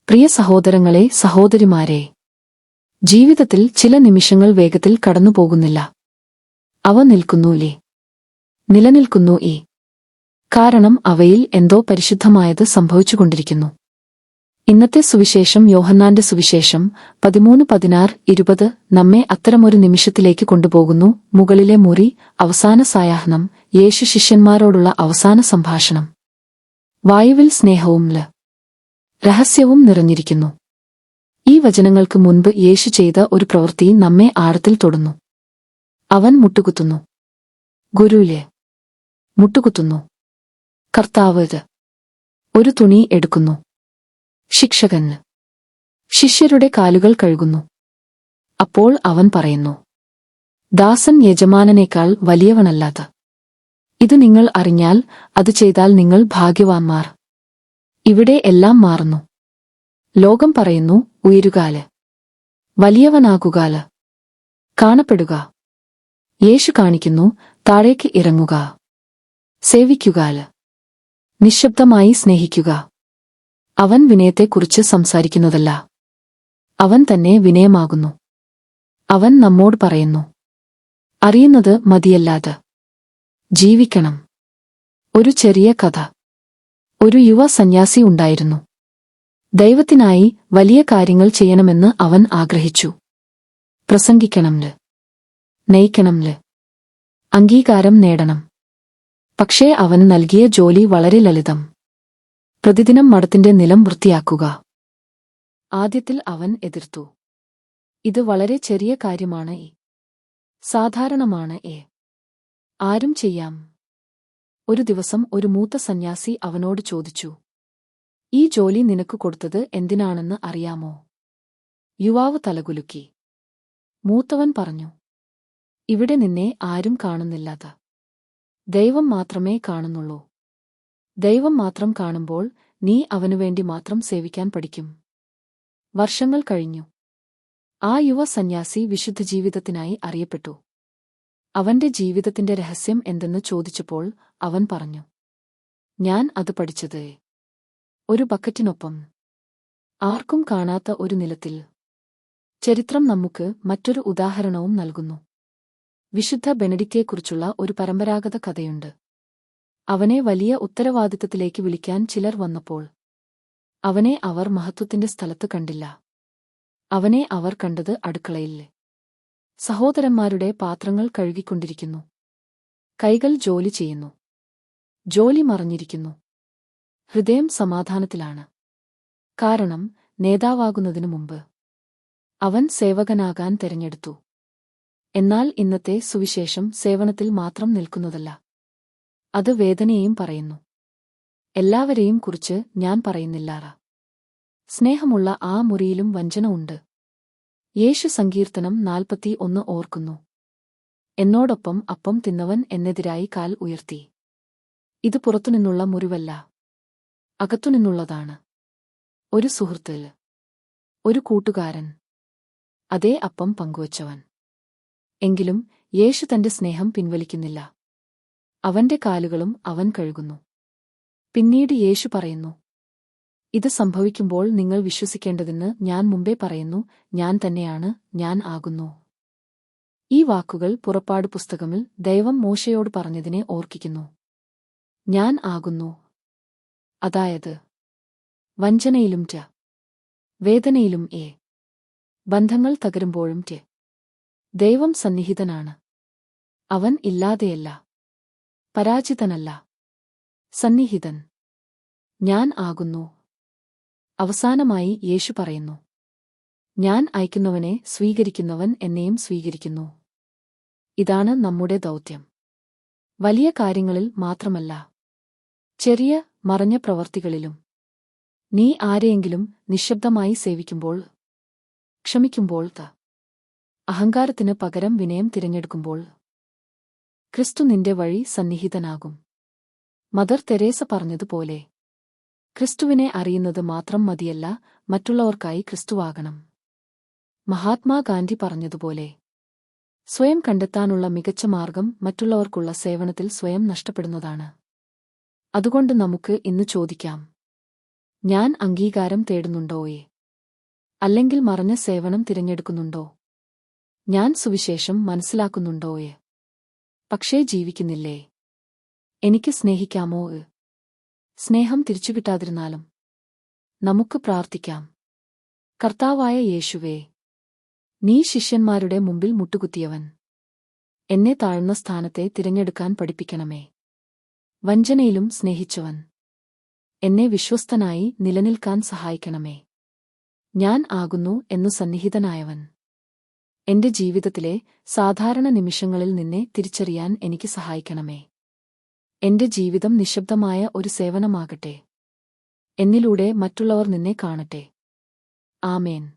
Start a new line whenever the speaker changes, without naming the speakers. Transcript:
പ്രിയ സഹോദരങ്ങളെ, സഹോദരിമാരെ, ജീവിതത്തിൽ ചില നിമിഷങ്ങൾ വേഗത്തിൽ കടന്നുപോകുന്നില്ല. അവ നിൽക്കുന്നൂലേ? നിലനിൽക്കുന്നു. കാരണം അവയിൽ എന്തോ പരിശുദ്ധമായത് സംഭവിച്ചുകൊണ്ടിരിക്കുന്നു. ഇന്നത്തെ സുവിശേഷം, യോഹന്നാന്റെ സുവിശേഷം 13:16-20 നമ്മെ അത്തരമൊരു നിമിഷത്തിലേക്ക് കൊണ്ടുപോകുന്നു. മുകളിലെ മുറി, അവസാന സായാഹ്നം, യേശു ശിഷ്യന്മാരോടുള്ള അവസാന സംഭാഷണം. വായുവിൽ സ്നേഹവും രഹസ്യവും നിറഞ്ഞിരിക്കുന്നു. ഈ വചനങ്ങൾക്ക് മുൻപ് യേശു ചെയ്ത ഒരു പ്രവൃത്തി നമ്മെ ആഴത്തിൽ തൊടുന്നു. അവൻ മുട്ടുകുത്തുന്നു. ഗുരുവിലെ മുട്ടുകുത്തുന്നു. കർത്താവ് ഒരു തുണി എടുക്കുന്നു. ശിക്ഷകന് ശിഷ്യരുടെ കാലുകൾ കഴുകുന്നു. അപ്പോൾ അവൻ പറയുന്നു, ദാസൻ യജമാനനേക്കാൾ വലിയവനല്ലാത്ത. ഇത് നിങ്ങൾ അറിഞ്ഞാൽ, അത് ചെയ്താൽ നിങ്ങൾ ഭാഗ്യവാന്മാർ. ഇവിടെ എല്ലാം മാറുന്നു. ലോകം പറയുന്നു, ഉയരുകാല്, വലിയവനാകുകാല്, കാണപ്പെടുക. യേശു കാണിക്കുന്നു, താഴേക്ക് ഇറങ്ങുക, സേവിക്കുകാല്, നിശബ്ദമായി സ്നേഹിക്കുക. അവൻ വിനയത്തെക്കുറിച്ച് സംസാരിക്കുന്നതല്ല, അവൻ തന്നെ വിനയമാകുന്നു. അവൻ നമ്മോട് പറയുന്നു, അറിയുന്നത് മതിയല്ലാതെ ജീവിക്കണം. ഒരു ചെറിയ കഥ. ഒരു യുവ സന്യാസി ഉണ്ടായിരുന്നു. ദൈവത്തിനായി വലിയ കാര്യങ്ങൾ ചെയ്യണമെന്ന് അവൻ ആഗ്രഹിച്ചു. പ്രസംഗിക്കണം, നയിക്കണം, അംഗീകാരം നേടണം. പക്ഷേ അവന് നൽകിയ ജോലി വളരെ ലളിതം. പ്രതിദിനം മഠത്തിന്റെ നിലം വൃത്തിയാക്കുക. ആദ്യത്തിൽ അവൻ എതിർത്തു. ഇത് വളരെ ചെറിയ കാര്യമാണ്, സാധാരണമാണ്, ആരും ചെയ്യാം. ഒരു ദിവസം ഒരു മൂത്ത സന്യാസി അവനോട് ചോദിച്ചു, ഈ ജോലി നിനക്ക് കൊടുത്തത് എന്തിനാണെന്ന് അറിയാമോ? യുവാവ് തലകുലുക്കി. മൂത്തവൻ പറഞ്ഞു, ഇവിടെ നിന്നെ ആരും കാണുന്നില്ലാത്ത ദൈവം മാത്രമേ കാണുന്നുള്ളൂ. ദൈവം മാത്രം കാണുമ്പോൾ നീ അവനുവേണ്ടി മാത്രം സേവിക്കാൻ പഠിക്കും. വർഷങ്ങൾ കഴിഞ്ഞു. ആ യുവ സന്യാസി വിശുദ്ധ ജീവിതത്തിനായി അറിയപ്പെട്ടു. അവന്റെ ജീവിതത്തിന്റെ രഹസ്യം എന്തെന്ന് ചോദിച്ചപ്പോൾ അവൻ പറഞ്ഞു, ഞാൻ അത് പഠിച്ചത് ഒരു ബക്കറ്റിനൊപ്പം, ആർക്കും കാണാത്ത ഒരു നിലത്തിൽ. ചരിത്രം നമുക്ക് മറ്റൊരു ഉദാഹരണവും നൽകുന്നു. വിശുദ്ധ ബെനഡിക്റ്റെക്കുറിച്ചുള്ള ഒരു പരമ്പരാഗത കഥയുണ്ട്. അവനെ വലിയ ഉത്തരവാദിത്തത്തിലേക്ക് വിളിക്കാൻ ചിലർ വന്നപ്പോൾ അവനെ അവർ മഹത്വത്തിന്റെ സ്ഥലത്ത് കണ്ടില്ല. അവനെ അവർ കണ്ടത് അടുക്കളയിൽ സഹോദരന്മാരുടെ പാത്രങ്ങൾ കഴുകിക്കൊണ്ടിരിക്കുന്നു. കൈകൾ ജോലി ചെയ്യുന്നു. ജോലി മറഞ്ഞിരിക്കുന്നു. ഹൃദയം സമാധാനത്തിലാണ്. കാരണം നേതാവാകുന്നതിനു മുമ്പ് അവൻ സേവകനാകാൻ തിരഞ്ഞെടുത്തു. എന്നാൽ ഇന്നത്തെ സുവിശേഷം സേവനത്തിൽ മാത്രം നിൽക്കുന്നതല്ല. അത് വേദനയെയും പറയുന്നു. എല്ലാവരെയും കുറിച്ച് ഞാൻ പറയുന്നില്ല. സ്നേഹമുള്ള ആ മുറിയിലും വഞ്ചന ഉണ്ട്. യേശു സങ്കീർത്തനം 41 ഓർക്കുന്നു. എന്നോടൊപ്പം അപ്പം തിന്നവൻ എന്നെതിരായി കാൽ ഉയർത്തി. ഇത് പുറത്തുനിന്നുള്ള മുറിവല്ല, അകത്തുനിന്നുള്ളതാണ്. ഒരു സുഹൃത്ത്, ഒരു കൂട്ടുകാരൻ, അതേ അപ്പം പങ്കുവച്ചവൻ. എങ്കിലും യേശു തന്റെ സ്നേഹം പിൻവലിക്കുന്നില്ല. അവന്റെ കാലുകളും അവൻ കഴുകുന്നു. പിന്നീട് യേശു പറയുന്നു, ഇത് സംഭവിക്കുമ്പോൾ നിങ്ങൾ വിശ്വസിക്കേണ്ടതെന്ന് ഞാൻ മുമ്പേ പറയുന്നു, ഞാൻ തന്നെയാണ്, ഞാൻ ആകുന്നു. ഈ വാക്കുകൾ പുറപ്പാട് പുസ്തകമിൽ ദൈവം മോശയോട് പറഞ്ഞതിനെ ഓർക്കിക്കുന്നു. ഞാൻ ആകുന്നു. അതായത് വഞ്ചനയിലും വേദനയിലും ബന്ധങ്ങൾ തകരുമ്പോഴും ദൈവം സന്നിഹിതനാണ്. അവൻ ഇല്ലാതെയല്ല, പരാജിതനല്ല, സന്നിഹിതൻ. ഞാൻ ആകുന്നു. അവസാനമായി യേശു പറയുന്നു, ഞാൻ അയക്കുന്നവനെ സ്വീകരിക്കുന്നവൻ എന്നെയും സ്വീകരിക്കുന്നു. ഇതാണ് നമ്മുടെ ദൗത്യം. വലിയ കാര്യങ്ങളിൽ മാത്രമല്ല, ചെറിയ മറഞ്ഞ പ്രവർത്തികളിലും. നീ ആരെയെങ്കിലും നിശബ്ദമായി സേവിക്കുമ്പോൾ, ക്ഷമിക്കുമ്പോൾ, അഹങ്കാരത്തിന് പകരം വിനയം തിരഞ്ഞെടുക്കുമ്പോൾ, ക്രിസ്തു നിന്റെ വഴി സന്നിഹിതനാകും. മദർ തെരേസ പറഞ്ഞതുപോലെ, ക്രിസ്തുവിനെ അറിയുന്നത് മാത്രം മതിയല്ല, മറ്റുള്ളവർക്കായി ക്രിസ്തുവാകണം. മഹാത്മാഗാന്ധി പറഞ്ഞതുപോലെ, സ്വയം കണ്ടെത്താനുള്ള മികച്ച മാർഗം മറ്റുള്ളവർക്കുള്ള സേവനത്തിൽ സ്വയം നഷ്ടപ്പെടുന്നതാണ്. അതുകൊണ്ട് നമുക്ക് ഇന്ന് ചോദിക്കാം, ഞാൻ അംഗീകാരം തേടുന്നുണ്ടോയേ? അല്ലെങ്കിൽ മറഞ്ഞ സേവനം തിരഞ്ഞെടുക്കുന്നുണ്ടോ? ഞാൻ സുവിശേഷം മനസ്സിലാക്കുന്നുണ്ടോയേ? പക്ഷേ ജീവിക്കുന്നില്ലേ? എനിക്ക് സ്നേഹിക്കാമോ? സ്നേഹം തിരിച്ചുകിട്ടാതിരുന്നാലും നമുക്ക് പ്രാർത്ഥിക്കാം. കർത്താവായ യേശുവേ, നീ ശിഷ്യന്മാരുടെ മുമ്പിൽ മുട്ടുകുത്തിയവൻ. എന്നെ താഴ്ന്ന സ്ഥാനത്തെ തിരഞ്ഞെടുക്കാൻ പഠിപ്പിക്കണമേ. വഞ്ചനയിലും സ്നേഹിച്ചവൻ. എന്നെ വിശ്വസ്തനായി നിലനിൽക്കാൻ സഹായിക്കണമേ. ഞാൻ ആകുന്നു എന്നു സന്നിഹിതനായവൻ. എന്റെ ജീവിതത്തിലെ സാധാരണ നിമിഷങ്ങളിൽ നിന്നെ തിരിച്ചറിയാൻ എനിക്ക് സഹായിക്കണമേ. എന്റെ ജീവിതം നിശബ്ദമായ ഒരു സേവനമാകട്ടെ. എന്നിലൂടെ മറ്റുള്ളവർ നിന്നെ കാണട്ടെ. ആമേൻ.